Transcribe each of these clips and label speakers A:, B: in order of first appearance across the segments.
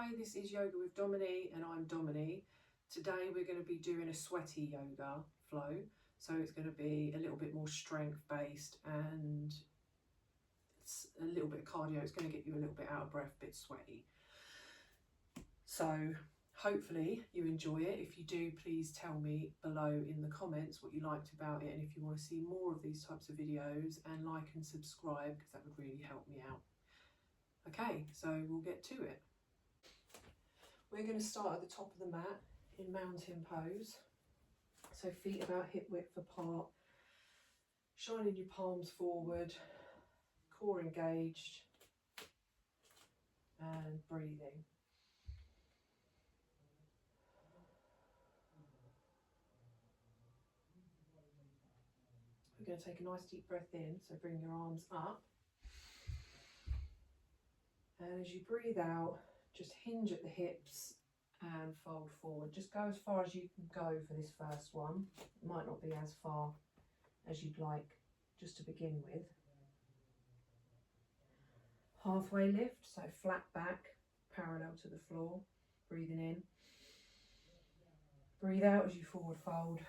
A: Hi, this is Yoga with Domini and I'm Domini. Today we're going to be doing a sweaty yoga flow. So it's going to be a little bit more strength based and it's a little bit of cardio. It's going to get you a little bit out of breath, a bit sweaty. So hopefully you enjoy it. If you do, please tell me below in the comments what you liked about it and if you want to see more of these types of videos, and like and subscribe because that would really help me out. Okay, so we'll get to it. We're going to start at the top of the mat in mountain pose. So feet about hip width apart, shining your palms forward, core engaged, and breathing. We're going to take a nice deep breath in, so bring your arms up. And as you breathe out, just hinge at the hips and fold forward. Just go as far as you can go for this first one. It might not be as far as you'd like just to begin with. Halfway lift, so flat back, parallel to the floor. Breathing in. Breathe out as you forward fold.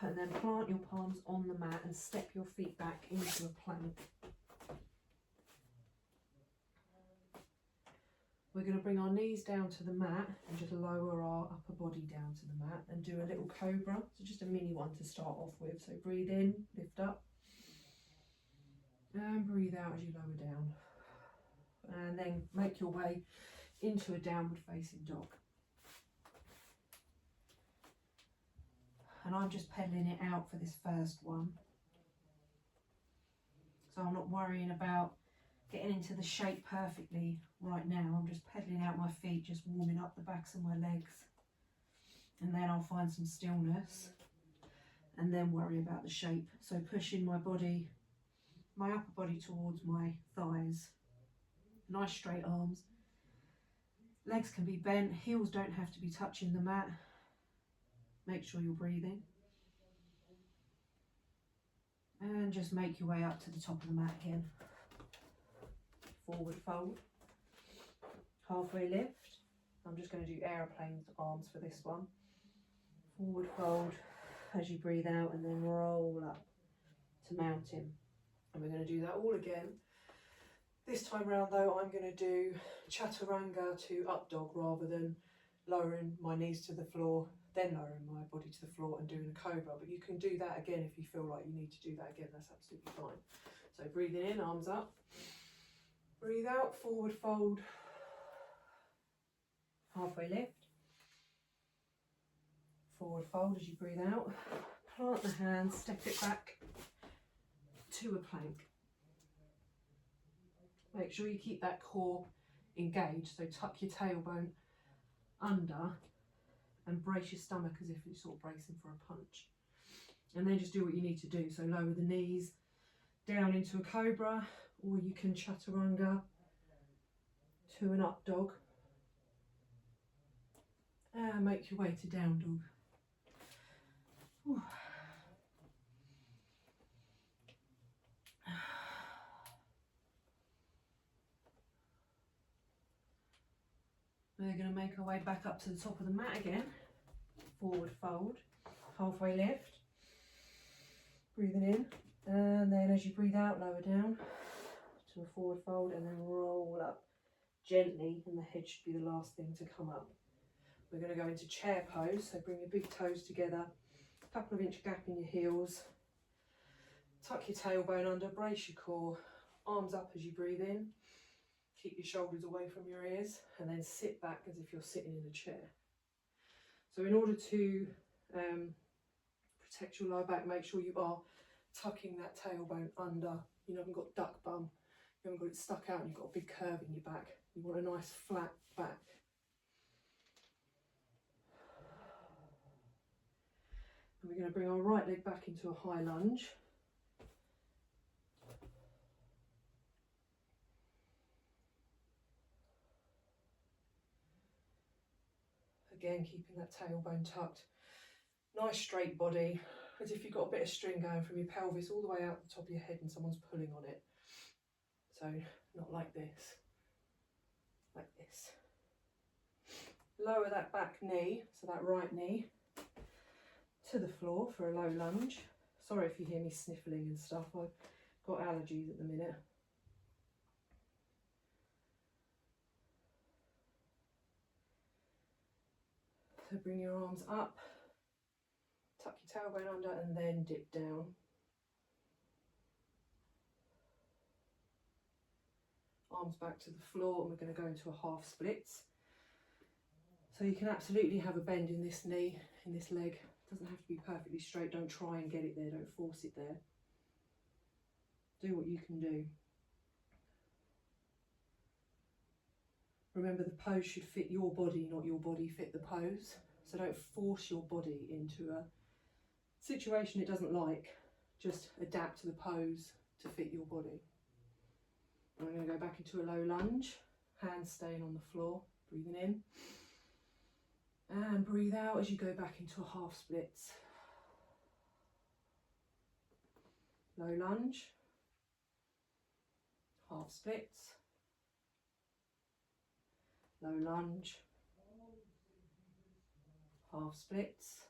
A: And then plant your palms on the mat and step your feet back into a plank. We're going to bring our knees down to the mat and just lower our upper body down to the mat and do a little cobra. So just a mini one to start off with. So breathe in, lift up. And breathe out as you lower down. And then make your way into a downward facing dog. And I'm just pedaling it out for this first one. So I'm not worrying about getting into the shape perfectly right now. I'm just pedaling out my feet, just warming up the backs of my legs. And then I'll find some stillness and then worry about the shape. So pushing my body, my upper body towards my thighs. Nice straight arms. Legs can be bent, heels don't have to be touching the mat. Make sure you're breathing. And just make your way up to the top of the mat again. Forward fold. Halfway lift. I'm just going to do aeroplane arms for this one. Forward fold as you breathe out and then roll up to mountain. And we're going to do that all again. This time round though, I'm going to do chaturanga to up dog rather than lowering my knees to the floor, then lowering my body to the floor and doing a cobra. But you can do that again if you feel like you need to do that again, that's absolutely fine. So breathing in, arms up. Breathe out, forward fold. Halfway lift. Forward fold as you breathe out. Plant the hands, step it back to a plank. Make sure you keep that core engaged, so tuck your tailbone under and brace your stomach as if you're sort of bracing for a punch. And then just do what you need to do. So lower the knees down into a cobra, or you can chaturanga to an up dog. And make your way to down dog. Whew. We're going to make our way back up to the top of the mat again. Forward fold, halfway lift. Breathing in, and then as you breathe out, lower down to a forward fold and then roll up gently, and the head should be the last thing to come up. We're going to go into chair pose, so bring your big toes together, a couple of inch gap in your heels. Tuck your tailbone under, brace your core, arms up as you breathe in. Keep your shoulders away from your ears and then sit back as if you're sitting in a chair. So in order to protect your lower back, make sure you are tucking that tailbone under. You haven't got duck bum, you haven't got it stuck out and you've got a big curve in your back. You want a nice flat back. And we're going to bring our right leg back into a high lunge. Again, keeping that tailbone tucked. Nice straight body, as if you've got a bit of string going from your pelvis all the way out the top of your head and someone's pulling on it. So not like this, like this. Lower that back knee, so that right knee, to the floor for a low lunge. Sorry if you hear me sniffling and stuff, I've got allergies at the minute. So bring your arms up, tuck your tailbone under and then dip down. Arms back to the floor, and we're going to go into a half splits. So you can absolutely have a bend in this knee, in this leg. It doesn't have to be perfectly straight. Don't try and get it there, don't force it there. Do what you can do. Remember, the pose should fit your body, not your body fit the pose. So don't force your body into a situation it doesn't like. Just adapt to the pose to fit your body. I'm going to go back into a low lunge, hands staying on the floor, breathing in. And breathe out as you go back into a half splits. Low lunge, half splits, low lunge, half splits,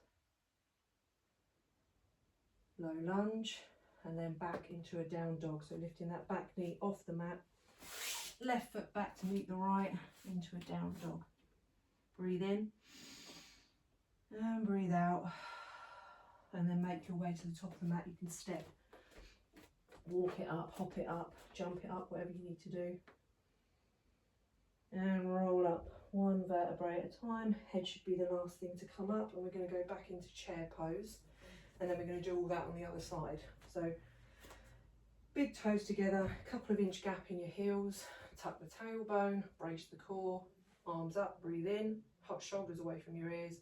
A: low lunge, and then back into a down dog. So lifting that back knee off the mat, left foot back to meet the right, into a down dog. Breathe in and breathe out, and then make your way to the top of the mat. You can step, walk it up, hop it up, jump it up, whatever you need to do. And roll up one vertebrae at a time. Head should be the last thing to come up, and we're going to go back into chair pose, and then we're going to do all that on the other side. So big toes together, a couple of inch gap in your heels, tuck the tailbone, brace the core, arms up, breathe in, hot shoulders away from your ears,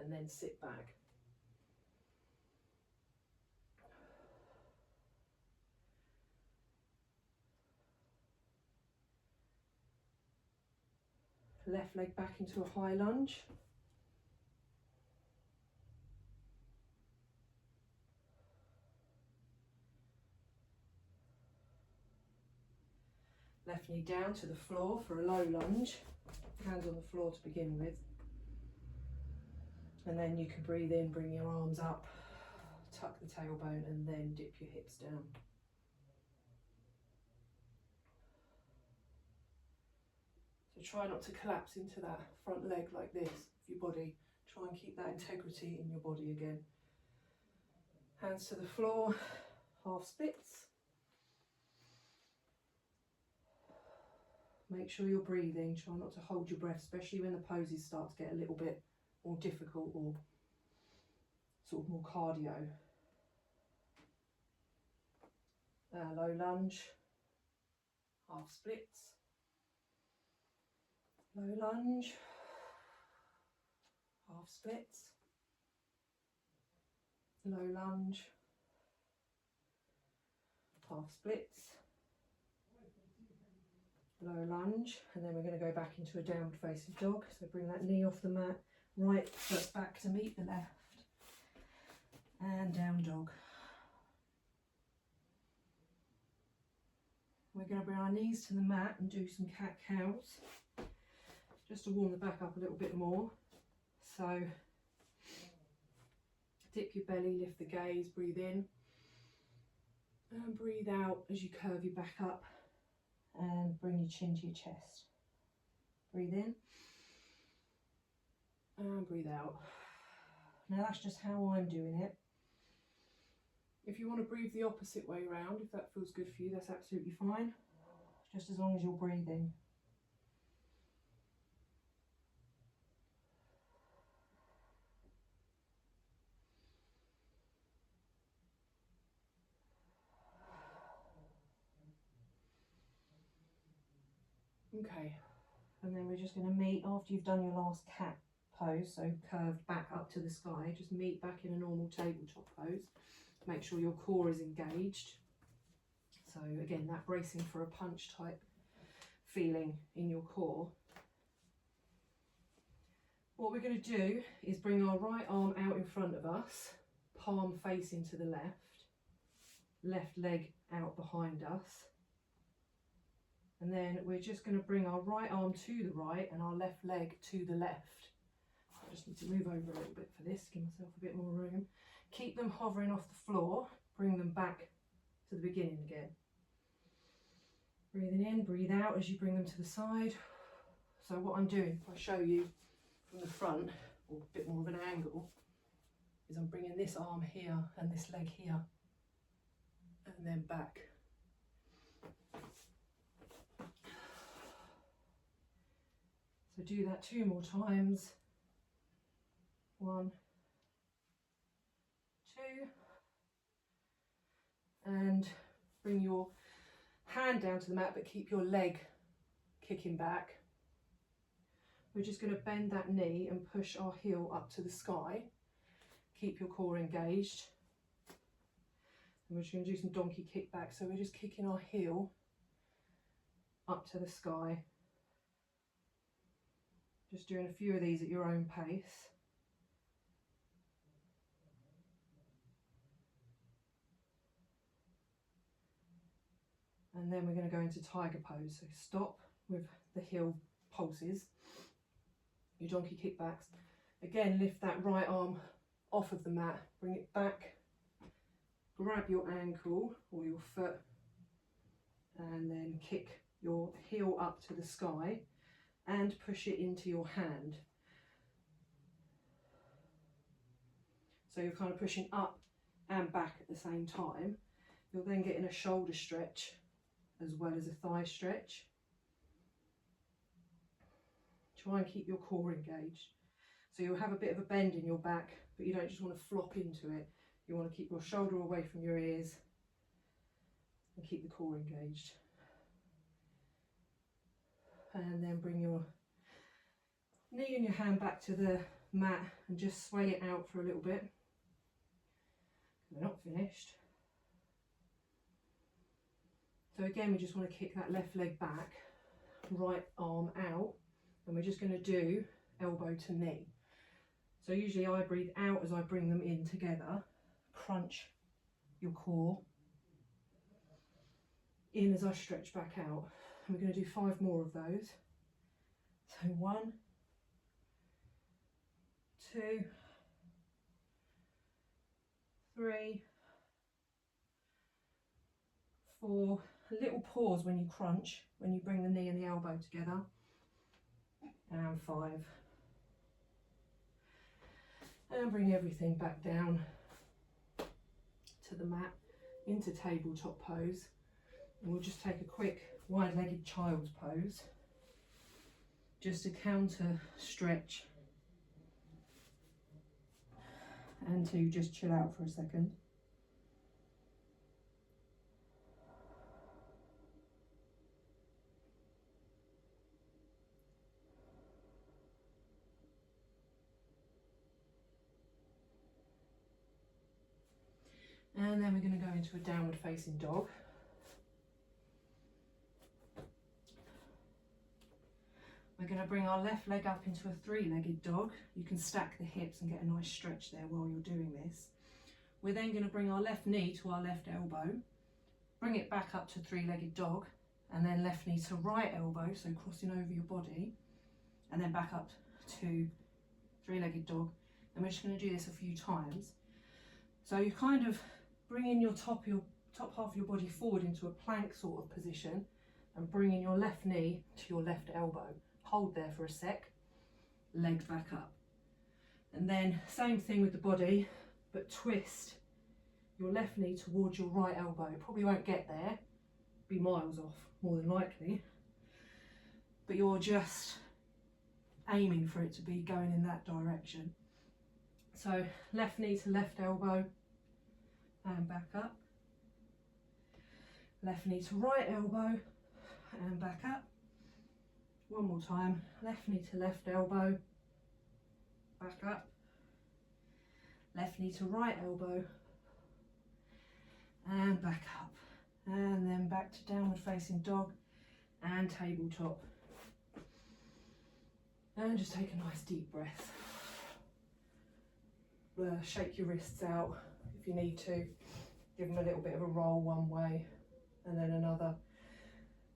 A: and then sit back. Left leg back into a high lunge. Left knee down to the floor for a low lunge. Hands on the floor to begin with. And then you can breathe in, bring your arms up, tuck the tailbone, and then dip your hips down. So try not to collapse into that front leg like this of your body. Try and keep that integrity in your body again. Hands to the floor, half splits. Make sure you're breathing. Try not to hold your breath, especially when the poses start to get a little bit more difficult or sort of more cardio. Low lunge, half splits. Low lunge, half splits. Low lunge, half splits. Low lunge, and then we're going to go back into a downward facing dog. So bring that knee off the mat, right foot back to meet the left, and down dog. We're going to bring our knees to the mat and do some cat cows, just to warm the back up a little bit more. So dip your belly, lift the gaze, breathe in, and breathe out as you curve your back up. And bring your chin to your chest. Breathe in and breathe out. Now that's just how I'm doing it. If you want to breathe the opposite way around, if that feels good for you, that's absolutely fine. Just as long as you're breathing. Okay, and then we're just going to meet after you've done your last cat pose, so curved back up to the sky, just meet back in a normal tabletop pose. Make sure your core is engaged. So again, that bracing for a punch type feeling in your core. What we're going to do is bring our right arm out in front of us, palm facing to the left leg out behind us. And then we're just going to bring our right arm to the right and our left leg to the left. I just need to move over a little bit for this, give myself a bit more room. Keep them hovering off the floor, bring them back to the beginning again. Breathing in, breathe out as you bring them to the side. So what I'm doing, if I show you from the front, or a bit more of an angle, is I'm bringing this arm here and this leg here, and then back. So do that 2 more times. 1, 2, and bring your hand down to the mat, but keep your leg kicking back. We're just going to bend that knee and push our heel up to the sky. Keep your core engaged. And we're just going to do some donkey kickback. So we're just kicking our heel up to the sky. Just doing a few of these at your own pace. And then we're going to go into tiger pose. So stop with the heel pulses, your donkey kickbacks. Again, lift that right arm off of the mat, bring it back, grab your ankle or your foot, and then kick your heel up to the sky and push it into your hand. So you're kind of pushing up and back at the same time. You're then getting a shoulder stretch as well as a thigh stretch. Try and keep your core engaged. So you'll have a bit of a bend in your back, but you don't just want to flop into it. You want to keep your shoulder away from your ears and keep the core engaged. And then bring your knee and your hand back to the mat and just sway it out for a little bit. We're not finished. So again, we just want to kick that left leg back, right arm out, and we're just going to do elbow to knee. So usually I breathe out as I bring them in together, crunch your core, in as I stretch back out. And we're going to do 5 more of those. So 1, 2, 3, 4, a little pause when you crunch, when you bring the knee and the elbow together, and 5. And bring everything back down to the mat into tabletop pose. And we'll just take a quick wide-legged child's pose, just to counter stretch and to just chill out for a second. And then we're going to go into a downward facing dog. We're going to bring our left leg up into a 3-legged dog. You can stack the hips and get a nice stretch there while you're doing this. We're then going to bring our left knee to our left elbow, bring it back up to 3-legged dog, and then left knee to right elbow, so crossing over your body, and then back up to 3-legged dog. And we're just going to do this a few times. So you kind of bringing your top half of your body forward into a plank sort of position, and bringing your left knee to your left elbow. Hold there for a sec, legs back up. And then same thing with the body, but twist your left knee towards your right elbow. It probably won't get there, be miles off more than likely, but you're just aiming for it to be going in that direction. So left knee to left elbow and back up. Left knee to right elbow and back up. One more time, left knee to left elbow, back up. Left knee to right elbow and back up. And then back to downward facing dog and tabletop. And just take a nice deep breath. Shake your wrists out if you need to. Give them a little bit of a roll one way and then another.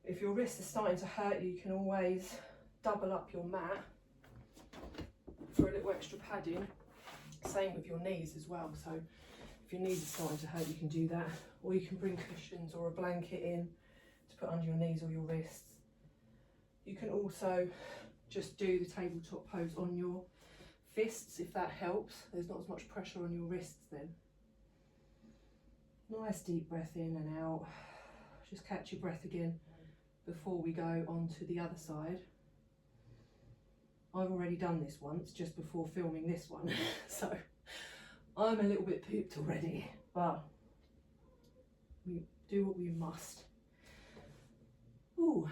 A: If your wrists are starting to hurt you, you can always double up your mat for a little extra padding. Same with your knees as well. So if your knees are starting to hurt, you can do that. Or you can bring cushions or a blanket in to put under your knees or your wrists. You can also just do the tabletop pose on your fists if that helps. There's not as much pressure on your wrists then. Nice deep breath in and out. Just catch your breath again before we go on to the other side. I've already done this once just before filming this one, so I'm a little bit pooped already, but we do what we must. Ooh,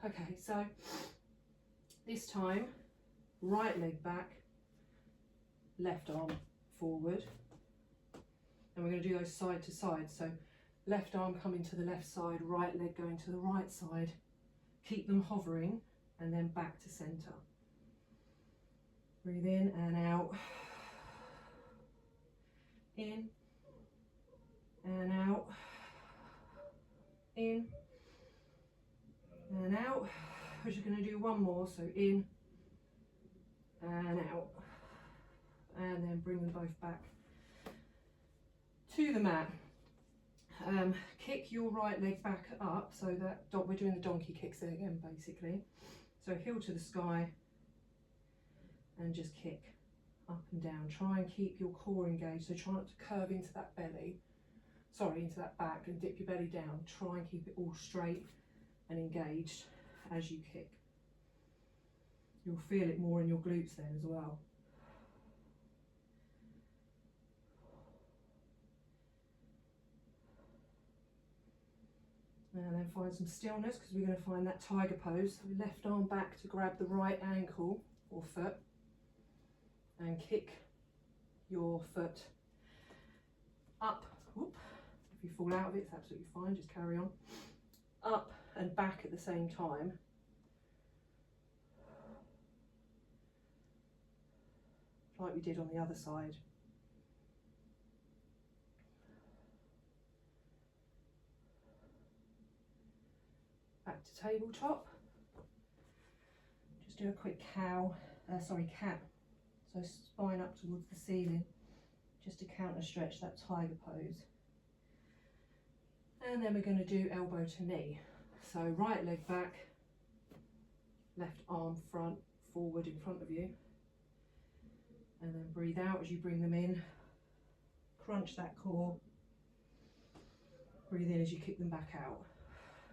A: okay, so this time, right leg back, left arm forward, and we're going to do those side to side. So left arm coming to the left side, right leg going to the right side. Keep them hovering and then back to centre. Breathe in and out. In and out. In and out. We're just going to do one more, so in and out. And then bring them both back to the mat. Kick your right leg back up, so that we're doing the donkey kicks there again basically. So heel to the sky and just kick up and down. Try and keep your core engaged, so try not to curve into that belly, into that back, and dip your belly down. Try and keep it all straight and engaged as you kick. You'll feel it more in your glutes then as well. And then find some stillness, because we're going to find that tiger pose. So left arm back to grab the right ankle or foot and kick your foot up. Whoop. If you fall out of it, it's absolutely fine, just carry on. Up and back at the same time. Like we did on the other side. Back to tabletop. Just do a quick cat. So spine up towards the ceiling, just to counter stretch that tiger pose. And then we're going to do elbow to knee. So right leg back, left arm forward in front of you. And then breathe out as you bring them in. Crunch that core. Breathe in as you kick them back out.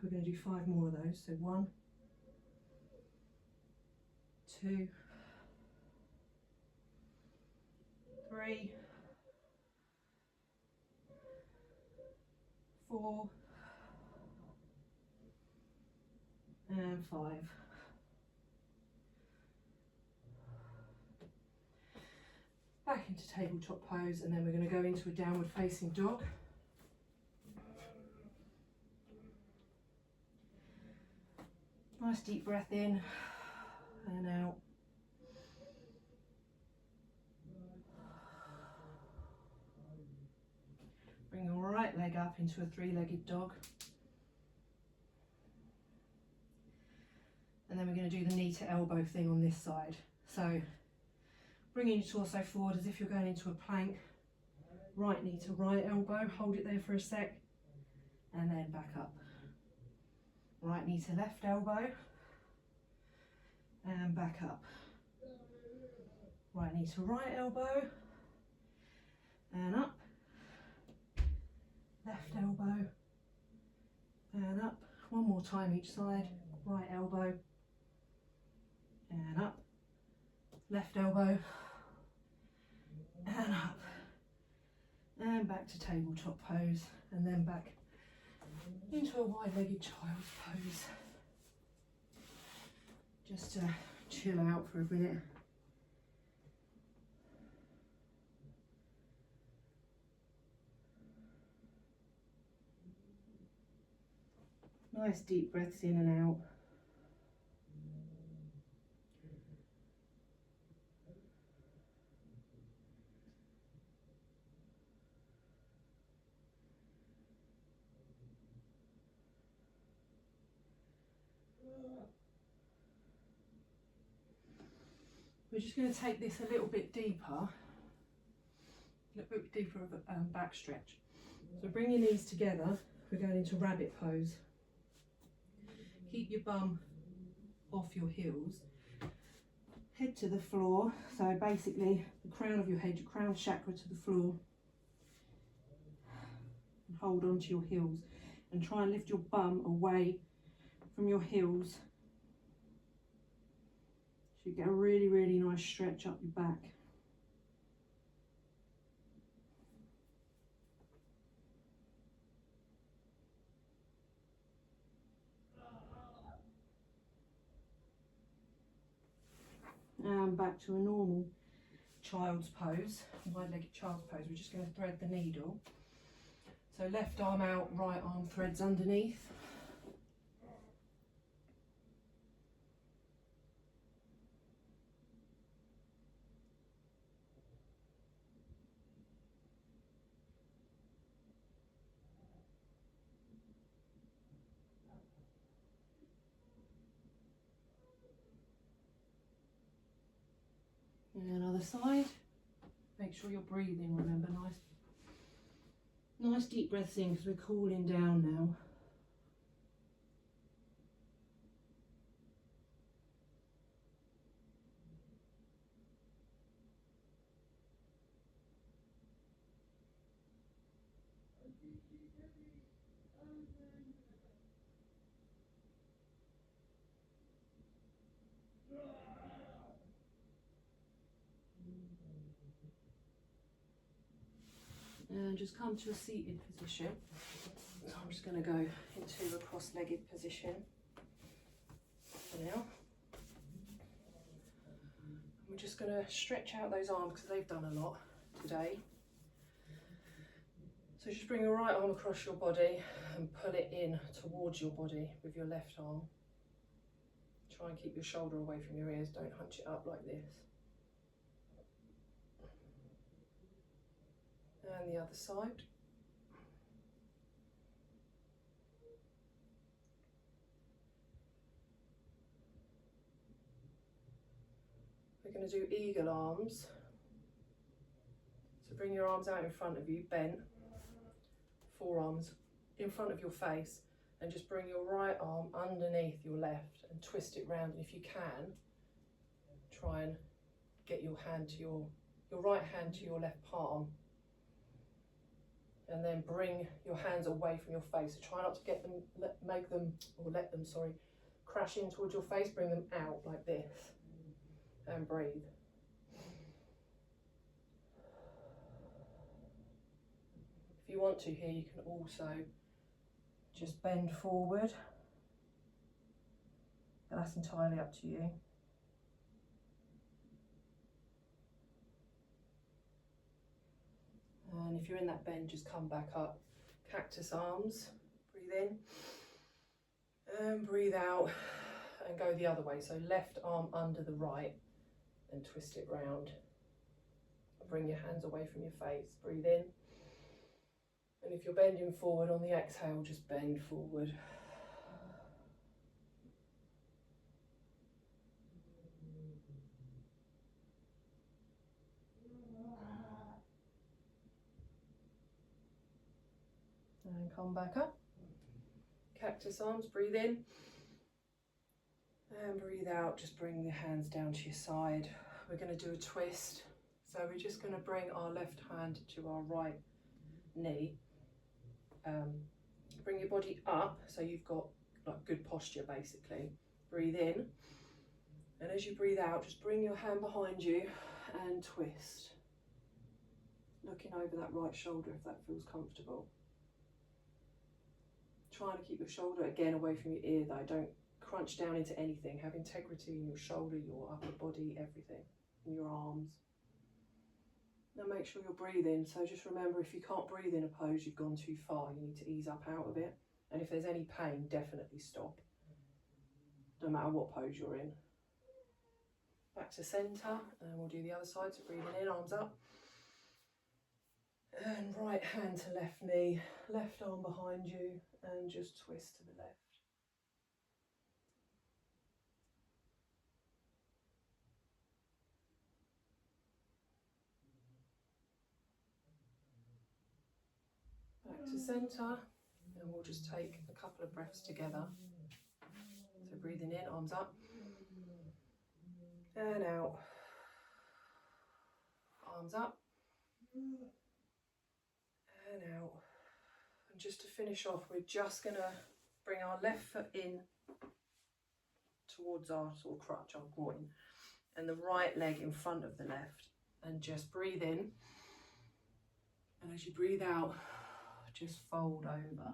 A: We're going to do 5 more of those. So 1, 2, 3, 4, and 5. Back into tabletop pose, and then we're going to go into a downward facing dog. Nice deep breath in and out. Bring your right leg up into a 3-legged dog. And then we're going to do the knee to elbow thing on this side. So bringing your torso forward as if you're going into a plank. Right knee to right elbow, hold it there for a sec, and then back up. Right knee to left elbow, and back up. Right knee to right elbow, and up. Left elbow, and up. One more time each side. Right elbow, and up. Left elbow, and up. And back to tabletop pose, and then back into a wide-legged child's pose. Just to chill out for a minute. Nice deep breaths in and out. We're just going to take this a little bit deeper of a back stretch. So bring your knees together, we're going into rabbit pose. Keep your bum off your heels, head to the floor, so basically the crown of your head, your crown chakra to the floor, and hold on to your heels and try and lift your bum away from your heels. So you get a really, really nice stretch up your back. And back to a normal child's pose, wide-legged child's pose. We're just going to thread the needle. So left arm out, right arm threads underneath. And other side. Make sure you're breathing, remember, nice deep breaths in because we're cooling down now. And just come to a seated position. So I'm just going to go into a cross-legged position for now. We're just going to stretch out those arms because they've done a lot today. So just bring your right arm across your body and pull it in towards your body with your left arm. Try and keep your shoulder away from your ears, don't hunch it up like this. And the other side. We're going to do eagle arms. So bring your arms out in front of you, bent, forearms in front of your face, and just bring your right arm underneath your left and twist it round. And if you can, try and get your hand to your right hand to your left palm. And then bring your hands away from your face. So try not to get them, let them crash in towards your face. Bring them out like this and breathe. If you want to here, you can also just bend forward. But that's entirely up to you. And if you're in that bend, just come back up. Cactus arms, breathe in and breathe out and go the other way. So left arm under the right and twist it round. Bring your hands away from your face, breathe in. And if you're bending forward on the exhale, just bend forward. And come back up. Cactus arms, breathe in. And breathe out, just bring the hands down to your side. We're going to do a twist. So we're just going to bring our left hand to our right knee. Bring your body up so you've got like good posture basically. Breathe in. And as you breathe out, just bring your hand behind you and twist. Looking over that right shoulder if that feels comfortable. Trying to keep your shoulder again away from your ear though. Don't crunch down into anything. Have integrity in your shoulder, your upper body, everything. In your arms. Now make sure you're breathing. So just remember, if you can't breathe in a pose, you've gone too far. You need to ease up out of it. And if there's any pain, definitely stop. No matter what pose you're in. Back to centre, and we'll do the other side. So breathing in, arms up. And right hand to left knee, left arm behind you, and just twist to the left. to centre, and we'll just take a couple of breaths together. So breathing in, arms up, and out, arms up, and out. And just to finish off, we're just going to bring our left foot in towards our sort of crutch, our groin, and the right leg in front of the left, and just breathe in, and as you breathe out, just fold over.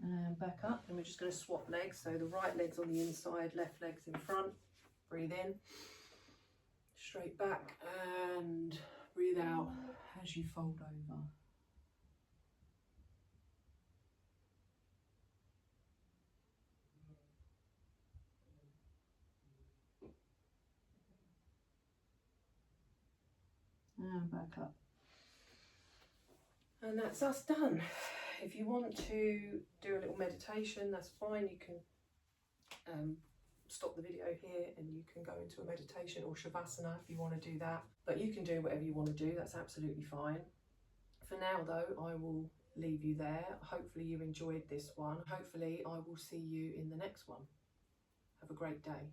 A: And back up, and we're just going to swap legs, so the right leg's on the inside, left leg's in front. Breathe in, straight back, and breathe out as you fold over. And back up. And that's us done. If you want to do a little meditation, that's fine. You can stop the video here and you can go into a meditation or shavasana if you want to do that. But you can do whatever you want to do, that's absolutely fine. For now though, I will leave you there. Hopefully you enjoyed this one. Hopefully I will see you in the next one. Have a great day.